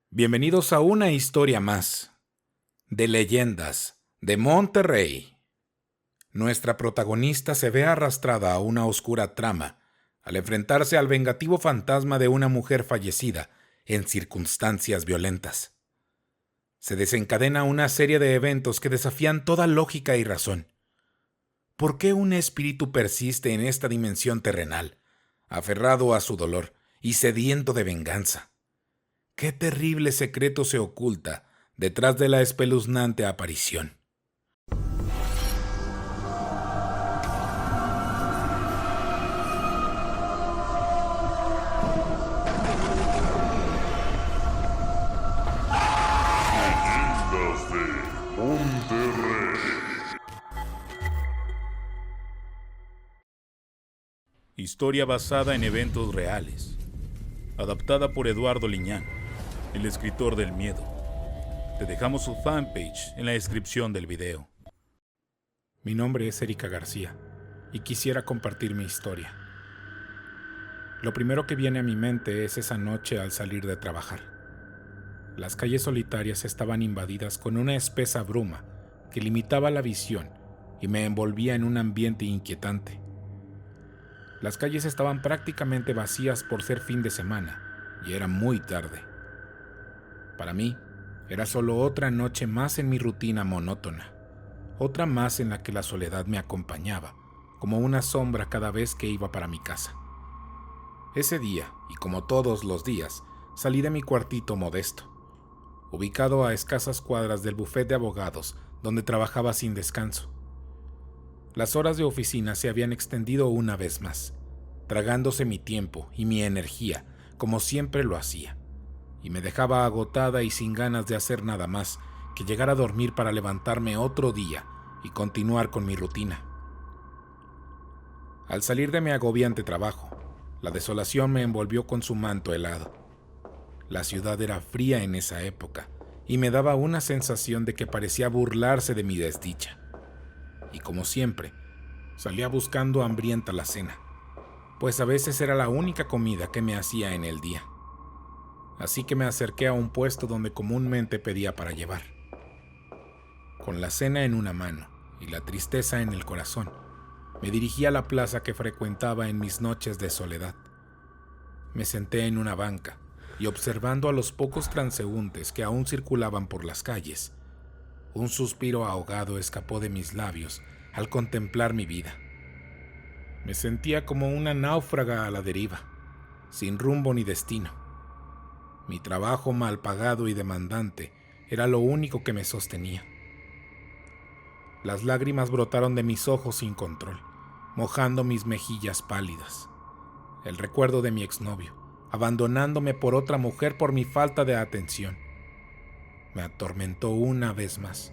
Bienvenidos a una historia más de Leyendas de Monterrey. Nuestra protagonista se ve arrastrada a una oscura trama al enfrentarse al vengativo fantasma de una mujer fallecida en circunstancias violentas. Se desencadena una serie de eventos que desafían toda lógica y razón. ¿Por qué un espíritu persiste en esta dimensión terrenal, aferrado a su dolor y sediento de venganza? ¿Qué terrible secreto se oculta detrás de la espeluznante aparición? Leyendas de Monterrey. Historia basada en eventos reales. Adaptada por Eduardo Liñán, el escritor del miedo. Te dejamos su fanpage en la descripción del video. Mi nombre es Erika García y quisiera compartir mi historia. Lo primero que viene a mi mente es esa noche al salir de trabajar. Las calles solitarias estaban invadidas con una espesa bruma que limitaba la visión y me envolvía en un ambiente inquietante. Las calles estaban prácticamente vacías por ser fin de semana y era muy tarde. Para mí, era solo otra noche más en mi rutina monótona, otra más en la que la soledad me acompañaba, como una sombra cada vez que iba para mi casa. Ese día, y como todos los días, salí de mi cuartito modesto, ubicado a escasas cuadras del bufete de abogados, donde trabajaba sin descanso. Las horas de oficina se habían extendido una vez más, tragándose mi tiempo y mi energía, como siempre lo hacía, y me dejaba agotada y sin ganas de hacer nada más que llegar a dormir para levantarme otro día y continuar con mi rutina. Al salir de mi agobiante trabajo, la desolación me envolvió con su manto helado. La ciudad era fría en esa época y me daba una sensación de que parecía burlarse de mi desdicha. Y como siempre, salía buscando hambrienta la cena, pues a veces era la única comida que me hacía en el día. Así que me acerqué a un puesto donde comúnmente pedía para llevar. Con la cena en una mano y la tristeza en el corazón, me dirigí a la plaza que frecuentaba en mis noches de soledad. Me senté en una banca y observando a los pocos transeúntes que aún circulaban por las calles, un suspiro ahogado escapó de mis labios al contemplar mi vida. Me sentía como una náufraga a la deriva, sin rumbo ni destino. Mi trabajo mal pagado y demandante era lo único que me sostenía. Las lágrimas brotaron de mis ojos sin control, mojando mis mejillas pálidas. El recuerdo de mi exnovio, abandonándome por otra mujer por mi falta de atención, me atormentó una vez más.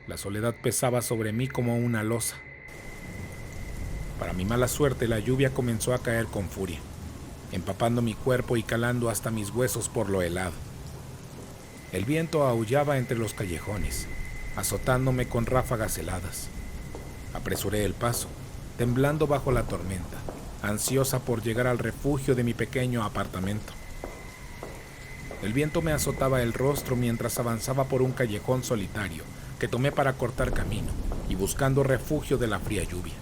La soledad pesaba sobre mí como una losa. Para mi mala suerte, la lluvia comenzó a caer con furia, empapando mi cuerpo y calando hasta mis huesos por lo helado. El viento aullaba entre los callejones, azotándome con ráfagas heladas. Apresuré el paso, temblando bajo la tormenta, ansiosa por llegar al refugio de mi pequeño apartamento. El viento me azotaba el rostro mientras avanzaba por un callejón solitario que tomé para cortar camino y buscando refugio de la fría lluvia,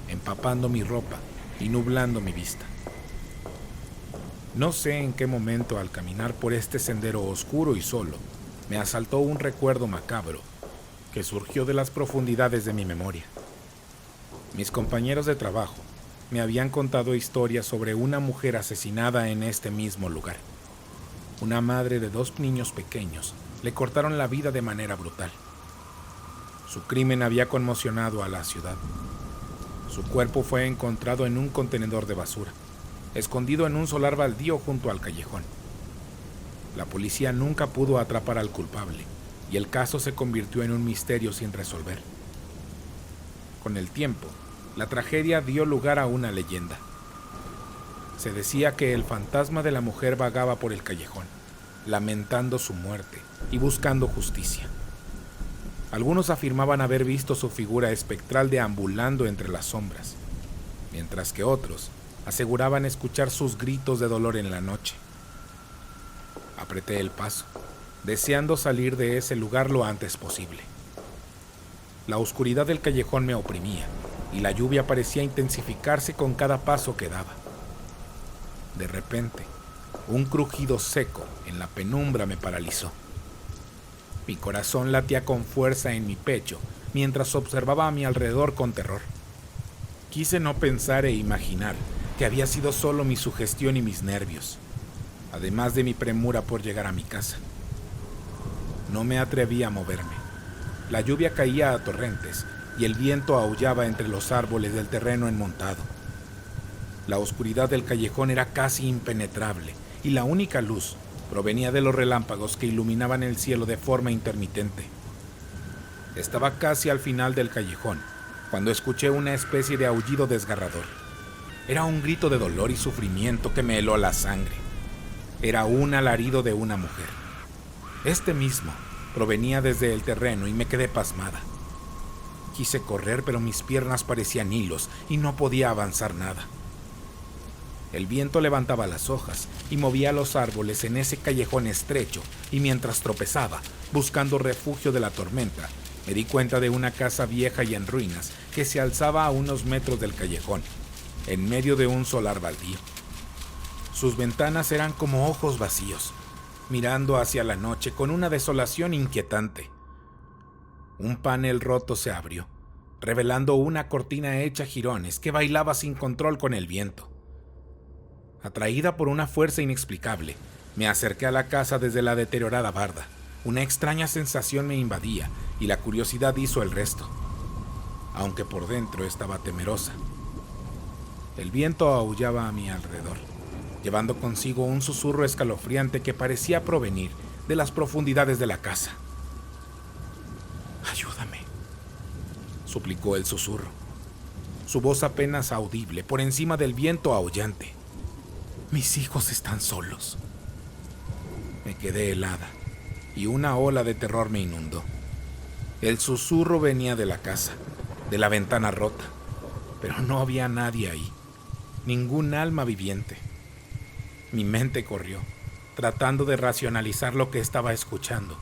empapando mi ropa y nublando mi vista. No sé en qué momento, al caminar por este sendero oscuro y solo, me asaltó un recuerdo macabro que surgió de las profundidades de mi memoria. Mis compañeros de trabajo me habían contado historias sobre una mujer asesinada en este mismo lugar. Una madre de 2 niños pequeños le cortaron la vida de manera brutal. Su crimen había conmocionado a la ciudad. Su cuerpo fue encontrado en un contenedor de basura, escondido en un solar baldío junto al callejón. La policía nunca pudo atrapar al culpable y el caso se convirtió en un misterio sin resolver. Con el tiempo, la tragedia dio lugar a una leyenda. Se decía que el fantasma de la mujer vagaba por el callejón, lamentando su muerte y buscando justicia. Algunos afirmaban haber visto su figura espectral deambulando entre las sombras, mientras que otros aseguraban escuchar sus gritos de dolor en la noche. Apreté el paso, deseando salir de ese lugar lo antes posible. La oscuridad del callejón me oprimía y la lluvia parecía intensificarse con cada paso que daba. De repente, un crujido seco en la penumbra me paralizó. Mi corazón latía con fuerza en mi pecho mientras observaba a mi alrededor con terror. Quise no pensar e imaginar que había sido solo mi sugestión y mis nervios, además de mi premura por llegar a mi casa. No me atreví a moverme. La lluvia caía a torrentes y el viento aullaba entre los árboles del terreno enmontado. La oscuridad del callejón era casi impenetrable y la única luz provenía de los relámpagos que iluminaban el cielo de forma intermitente. Estaba casi al final del callejón cuando escuché una especie de aullido desgarrador. Era un grito de dolor y sufrimiento que me heló la sangre. Era un alarido de una mujer. Este mismo provenía desde el terreno y me quedé pasmada. Quise correr, pero mis piernas parecían hilos y no podía avanzar nada. El viento levantaba las hojas y movía los árboles en ese callejón estrecho, y mientras tropezaba, buscando refugio de la tormenta, me di cuenta de una casa vieja y en ruinas que se alzaba a unos metros del callejón, en medio de un solar baldío. Sus ventanas eran como ojos vacíos, mirando hacia la noche con una desolación inquietante. Un panel roto se abrió, revelando una cortina hecha jirones que bailaba sin control con el viento. Atraída por una fuerza inexplicable, me acerqué a la casa desde la deteriorada barda. Una extraña sensación me invadía y la curiosidad hizo el resto, aunque por dentro estaba temerosa. El viento aullaba a mi alrededor, llevando consigo un susurro escalofriante que parecía provenir de las profundidades de la casa. «Ayúdame», suplicó el susurro, su voz apenas audible por encima del viento aullante. «Mis hijos están solos». Me quedé helada y una ola de terror me inundó. El susurro venía de la casa, de la ventana rota, pero no había nadie ahí, ningún alma viviente. Mi mente corrió, tratando de racionalizar lo que estaba escuchando,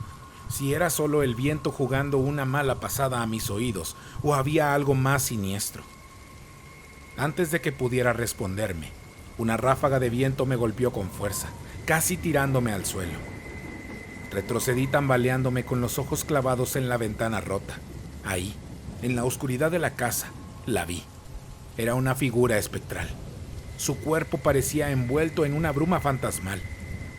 si era solo el viento jugando una mala pasada a mis oídos o había algo más siniestro. Antes de que pudiera responderme, una ráfaga de viento me golpeó con fuerza, casi tirándome al suelo. Retrocedí tambaleándome con los ojos clavados en la ventana rota. Ahí, en la oscuridad de la casa, la vi. Era una figura espectral. Su cuerpo parecía envuelto en una bruma fantasmal.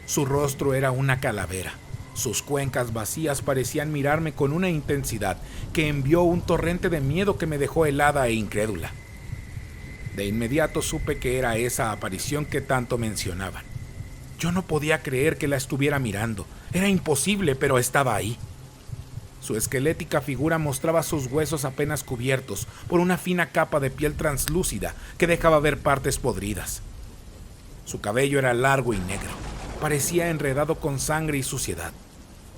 Su rostro era una calavera. Sus cuencas vacías parecían mirarme con una intensidad que envió un torrente de miedo que me dejó helada e incrédula. De inmediato supe que era esa aparición que tanto mencionaban. Yo no podía creer que la estuviera mirando. Era imposible, pero estaba ahí. Su esquelética figura mostraba sus huesos apenas cubiertos por una fina capa de piel translúcida que dejaba ver partes podridas. Su cabello era largo y negro, parecía enredado con sangre y suciedad.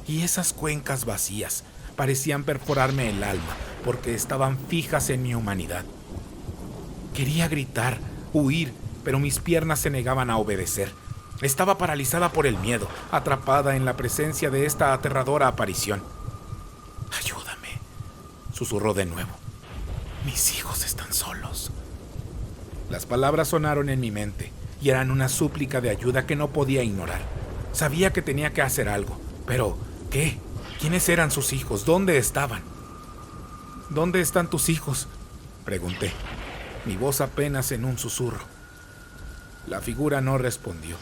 Y esas cuencas vacías parecían perforarme el alma porque estaban fijas en mi humanidad. Quería gritar, huir, pero mis piernas se negaban a obedecer. Estaba paralizada por el miedo, atrapada en la presencia de esta aterradora aparición. «Ayúdame», susurró de nuevo. «Mis hijos están solos». Las palabras sonaron en mi mente y eran una súplica de ayuda que no podía ignorar. Sabía que tenía que hacer algo, pero ¿qué? ¿Quiénes eran sus hijos? ¿Dónde estaban? «¿Dónde están tus hijos?», pregunté, mi voz apenas en un susurro. La figura no respondió,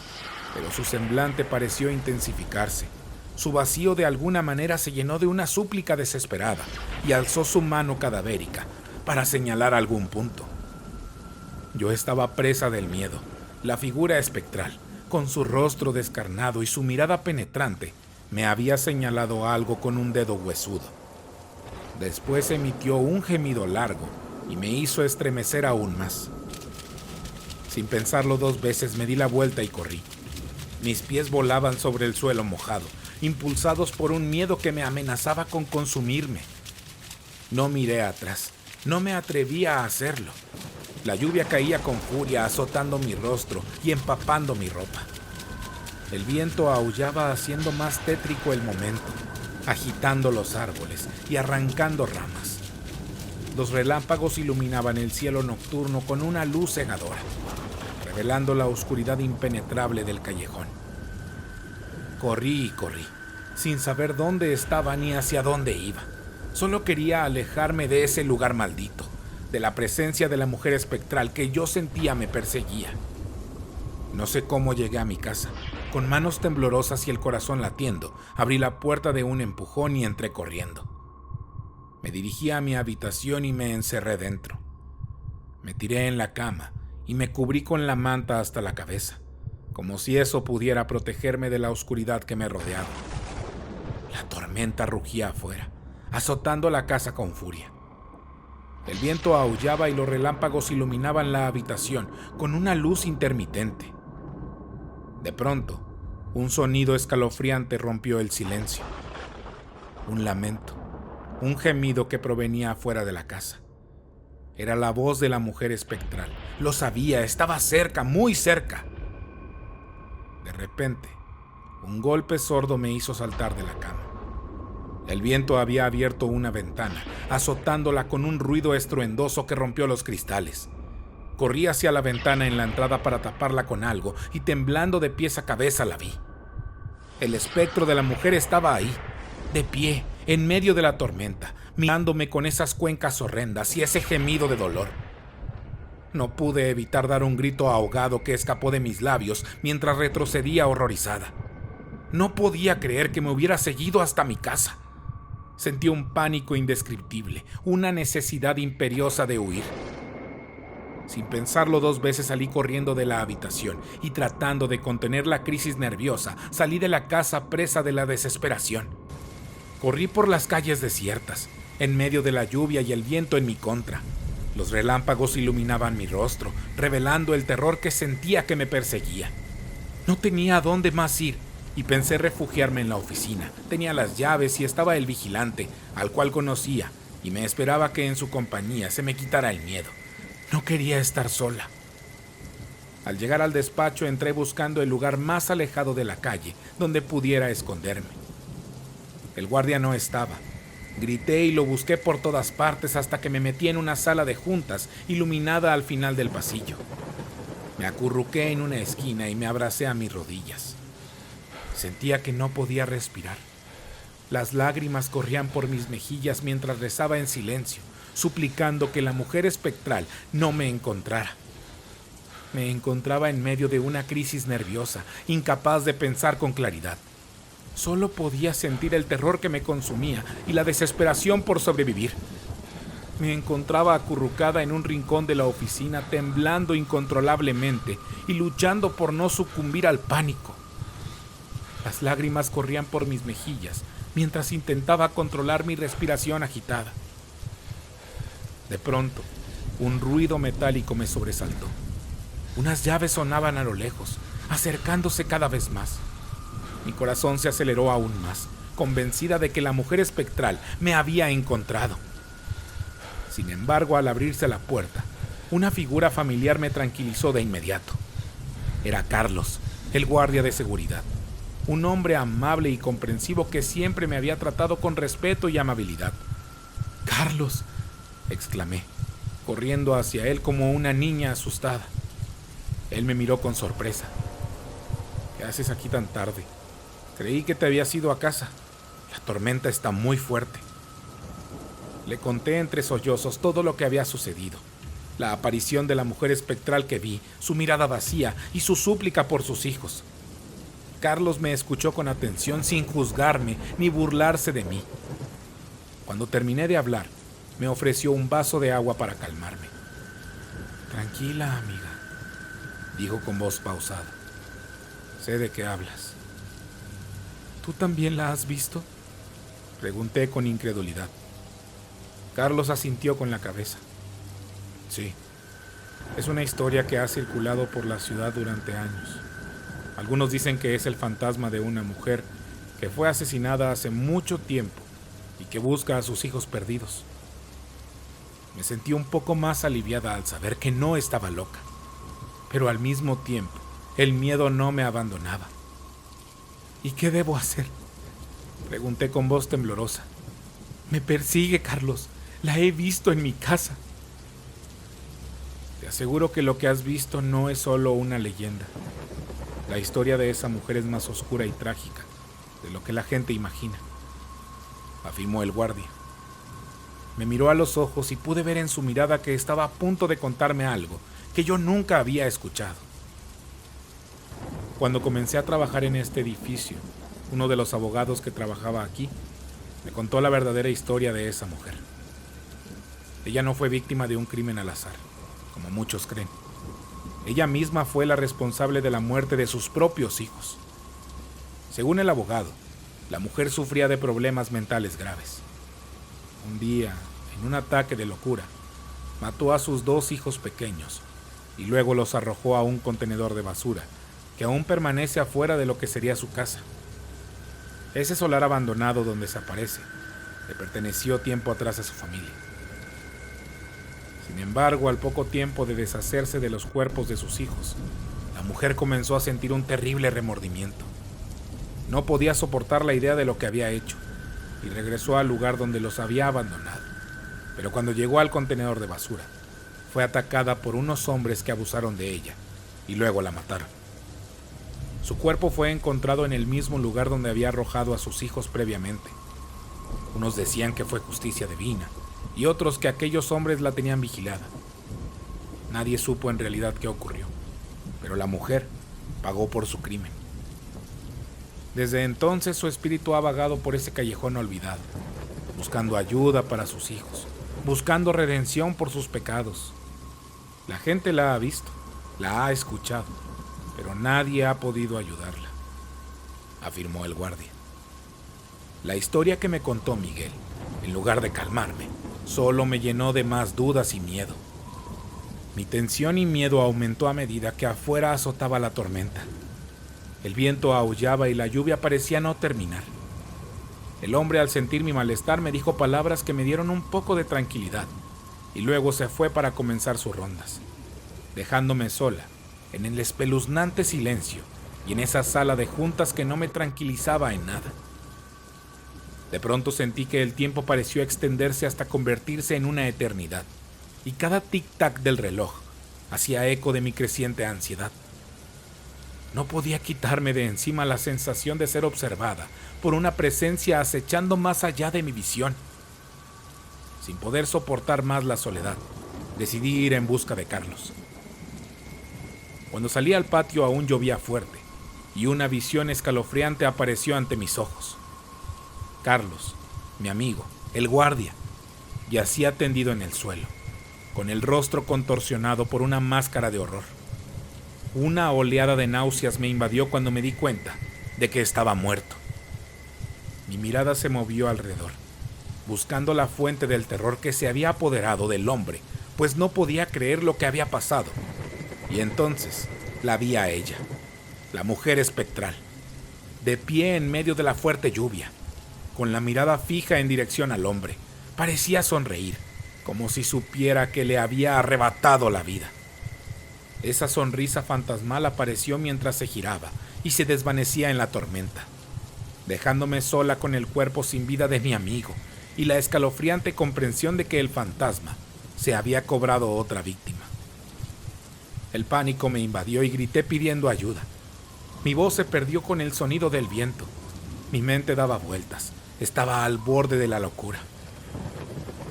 pero su semblante pareció intensificarse. Su vacío de alguna manera se llenó de una súplica desesperada y alzó su mano cadavérica para señalar algún punto. Yo estaba presa del miedo. La figura espectral, con su rostro descarnado y su mirada penetrante, me había señalado algo con un dedo huesudo. Después emitió un gemido largo y me hizo estremecer aún más. Sin pensarlo dos veces me di la vuelta y corrí. Mis pies volaban sobre el suelo mojado, impulsados por un miedo que me amenazaba con consumirme. No miré atrás, no me atrevía a hacerlo. La lluvia caía con furia, azotando mi rostro y empapando mi ropa. El viento aullaba haciendo más tétrico el momento, agitando los árboles y arrancando ramas. Los relámpagos iluminaban el cielo nocturno con una luz cegadora, revelando la oscuridad impenetrable del callejón. Corrí y corrí, sin saber dónde estaba ni hacia dónde iba. Solo quería alejarme de ese lugar maldito, de la presencia de la mujer espectral que yo sentía me perseguía. No sé cómo llegué a mi casa. Con manos temblorosas y el corazón latiendo, abrí la puerta de un empujón y entré corriendo. Me dirigí a mi habitación y me encerré dentro. Me tiré en la cama y me cubrí con la manta hasta la cabeza, como si eso pudiera protegerme de la oscuridad que me rodeaba. La tormenta rugía afuera, azotando la casa con furia. El viento aullaba y los relámpagos iluminaban la habitación con una luz intermitente. De pronto, un sonido escalofriante rompió el silencio. Un lamento, un gemido que provenía afuera de la casa. Era la voz de la mujer espectral. Lo sabía, estaba cerca, muy cerca. De repente, un golpe sordo me hizo saltar de la cama. El viento había abierto una ventana, azotándola con un ruido estruendoso que rompió los cristales. Corrí hacia la ventana en la entrada para taparla con algo y temblando de pies a cabeza la vi. El espectro de la mujer estaba ahí, de pie, en medio de la tormenta, mirándome con esas cuencas horrendas y ese gemido de dolor. No pude evitar dar un grito ahogado que escapó de mis labios mientras retrocedía horrorizada. No podía creer que me hubiera seguido hasta mi casa. Sentí un pánico indescriptible, una necesidad imperiosa de huir. Sin pensarlo 2 veces salí corriendo de la habitación y tratando de contener la crisis nerviosa, salí de la casa presa de la desesperación. Corrí por las calles desiertas, en medio de la lluvia y el viento en mi contra. Los relámpagos iluminaban mi rostro, revelando el terror que sentía que me perseguía. No tenía a dónde más ir y pensé refugiarme en la oficina. Tenía las llaves y estaba el vigilante, al cual conocía, y me esperaba que en su compañía se me quitara el miedo. No quería estar sola. Al llegar al despacho entré buscando el lugar más alejado de la calle donde pudiera esconderme. El guardia no estaba. Grité y lo busqué por todas partes hasta que me metí en una sala de juntas iluminada al final del pasillo. Me acurruqué en una esquina y me abracé a mis rodillas. Sentía que no podía respirar. Las lágrimas corrían por mis mejillas mientras rezaba en silencio, suplicando que la mujer espectral no me encontrara. Me encontraba en medio de una crisis nerviosa, incapaz de pensar con claridad. Solo podía sentir el terror que me consumía y la desesperación por sobrevivir. Me encontraba acurrucada en un rincón de la oficina, temblando incontrolablemente y luchando por no sucumbir al pánico. Las lágrimas corrían por mis mejillas mientras intentaba controlar mi respiración agitada. De pronto, un ruido metálico me sobresaltó. Unas llaves sonaban a lo lejos, acercándose cada vez más. Mi corazón se aceleró aún más, convencida de que la mujer espectral me había encontrado. Sin embargo, al abrirse la puerta, una figura familiar me tranquilizó de inmediato. Era Carlos, el guardia de seguridad. Un hombre amable y comprensivo que siempre me había tratado con respeto y amabilidad. «¡Carlos!», exclamé, corriendo hacia él como una niña asustada. Él me miró con sorpresa. «¿Qué haces aquí tan tarde? Creí que te habías ido a casa. La tormenta está muy fuerte». Le conté entre sollozos todo lo que había sucedido. La aparición de la mujer espectral que vi, su mirada vacía y su súplica por sus hijos. Carlos me escuchó con atención sin juzgarme ni burlarse de mí. Cuando terminé de hablar, me ofreció un vaso de agua para calmarme. «Tranquila, amiga», dijo con voz pausada. «Sé de qué hablas». «¿Tú también la has visto?», pregunté con incredulidad. Carlos asintió con la cabeza. «Sí, es una historia que ha circulado por la ciudad durante años. Algunos dicen que es el fantasma de una mujer que fue asesinada hace mucho tiempo y que busca a sus hijos perdidos». Me sentí un poco más aliviada al saber que no estaba loca, pero al mismo tiempo el miedo no me abandonaba. ¿Y qué debo hacer?, pregunté con voz temblorosa. Me persigue, Carlos. La he visto en mi casa. Te aseguro que lo que has visto no es solo una leyenda. La historia de esa mujer es más oscura y trágica de lo que la gente imagina, afirmó el guardia. Me miró a los ojos y pude ver en su mirada que estaba a punto de contarme algo que yo nunca había escuchado. Cuando comencé a trabajar en este edificio, uno de los abogados que trabajaba aquí me contó la verdadera historia de esa mujer. Ella no fue víctima de un crimen al azar, como muchos creen. Ella misma fue la responsable de la muerte de sus propios hijos. Según el abogado, la mujer sufría de problemas mentales graves. Un día, en un ataque de locura, mató a sus 2 hijos pequeños y luego los arrojó a un contenedor de basura que aún permanece afuera de lo que sería su casa. Ese solar abandonado donde se aparece le perteneció tiempo atrás a su familia. Sin embargo, al poco tiempo de deshacerse de los cuerpos de sus hijos, la mujer comenzó a sentir un terrible remordimiento. No podía soportar la idea de lo que había hecho y regresó al lugar donde los había abandonado. Pero cuando llegó al contenedor de basura, fue atacada por unos hombres que abusaron de ella y luego la mataron. Su cuerpo fue encontrado en el mismo lugar donde había arrojado a sus hijos previamente. Unos decían que fue justicia divina y otros que aquellos hombres la tenían vigilada. Nadie supo en realidad qué ocurrió, pero la mujer pagó por su crimen. Desde entonces su espíritu ha vagado por ese callejón olvidado, buscando ayuda para sus hijos, buscando redención por sus pecados. La gente la ha visto, la ha escuchado, pero nadie ha podido ayudarla, afirmó el guardia. La historia que me contó Miguel, en lugar de calmarme, solo me llenó de más dudas y miedo. Mi tensión y miedo aumentó a medida que afuera azotaba la tormenta. El viento aullaba y la lluvia parecía no terminar. El hombre, al sentir mi malestar, me dijo palabras que me dieron un poco de tranquilidad, y luego se fue para comenzar sus rondas, dejándome sola, en el espeluznante silencio y en esa sala de juntas que no me tranquilizaba en nada. De pronto sentí que el tiempo pareció extenderse hasta convertirse en una eternidad, y cada tic-tac del reloj hacía eco de mi creciente ansiedad. No podía quitarme de encima la sensación de ser observada por una presencia acechando más allá de mi visión. Sin poder soportar más la soledad, decidí ir en busca de Carlos. Cuando salí al patio aún llovía fuerte, y una visión escalofriante apareció ante mis ojos. Carlos, mi amigo, el guardia, yacía tendido en el suelo, con el rostro contorsionado por una máscara de horror. Una oleada de náuseas me invadió cuando me di cuenta de que estaba muerto. Mi mirada se movió alrededor, buscando la fuente del terror que se había apoderado del hombre, pues no podía creer lo que había pasado. Y entonces la vi a ella, la mujer espectral, de pie en medio de la fuerte lluvia, con la mirada fija en dirección al hombre. Parecía sonreír, como si supiera que le había arrebatado la vida. Esa sonrisa fantasmal apareció mientras se giraba y se desvanecía en la tormenta, dejándome sola con el cuerpo sin vida de mi amigo y la escalofriante comprensión de que el fantasma se había cobrado otra víctima. El pánico me invadió y grité pidiendo ayuda. Mi voz se perdió con el sonido del viento. Mi mente daba vueltas, estaba al borde de la locura.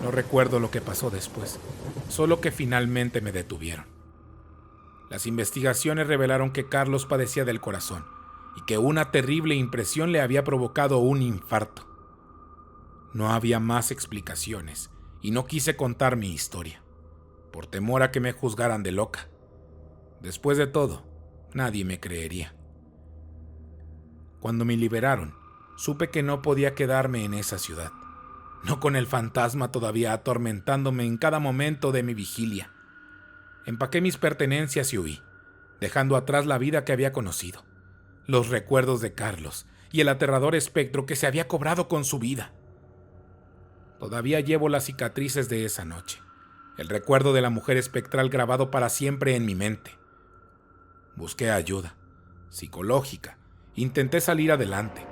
No recuerdo lo que pasó después, solo que finalmente me detuvieron. Las investigaciones revelaron que Carlos padecía del corazón y que una terrible impresión le había provocado un infarto. No había más explicaciones y no quise contar mi historia, por temor a que me juzgaran de loca. Después de todo, nadie me creería. Cuando me liberaron, supe que no podía quedarme en esa ciudad, no con el fantasma todavía atormentándome en cada momento de mi vigilia. Empaqué mis pertenencias y huí, dejando atrás la vida que había conocido, los recuerdos de Carlos y el aterrador espectro que se había cobrado con su vida. Todavía llevo las cicatrices de esa noche, el recuerdo de la mujer espectral grabado para siempre en mi mente. Busqué ayuda, psicológica Intenté salir adelante,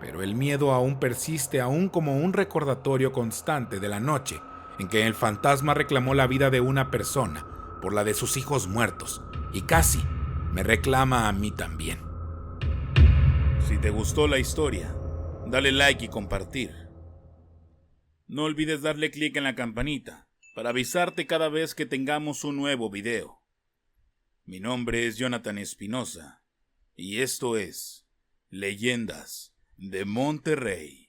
pero el miedo aún persiste, aún como un recordatorio constante de la noche en que el fantasma reclamó la vida de una persona por la de sus hijos muertos, y casi me reclama a mí también. Si te gustó la historia, dale like y compartir. No olvides darle clic en la campanita para avisarte cada vez que tengamos un nuevo video. Mi nombre es Jonathan Espinosa y esto es Leyendas de Monterrey.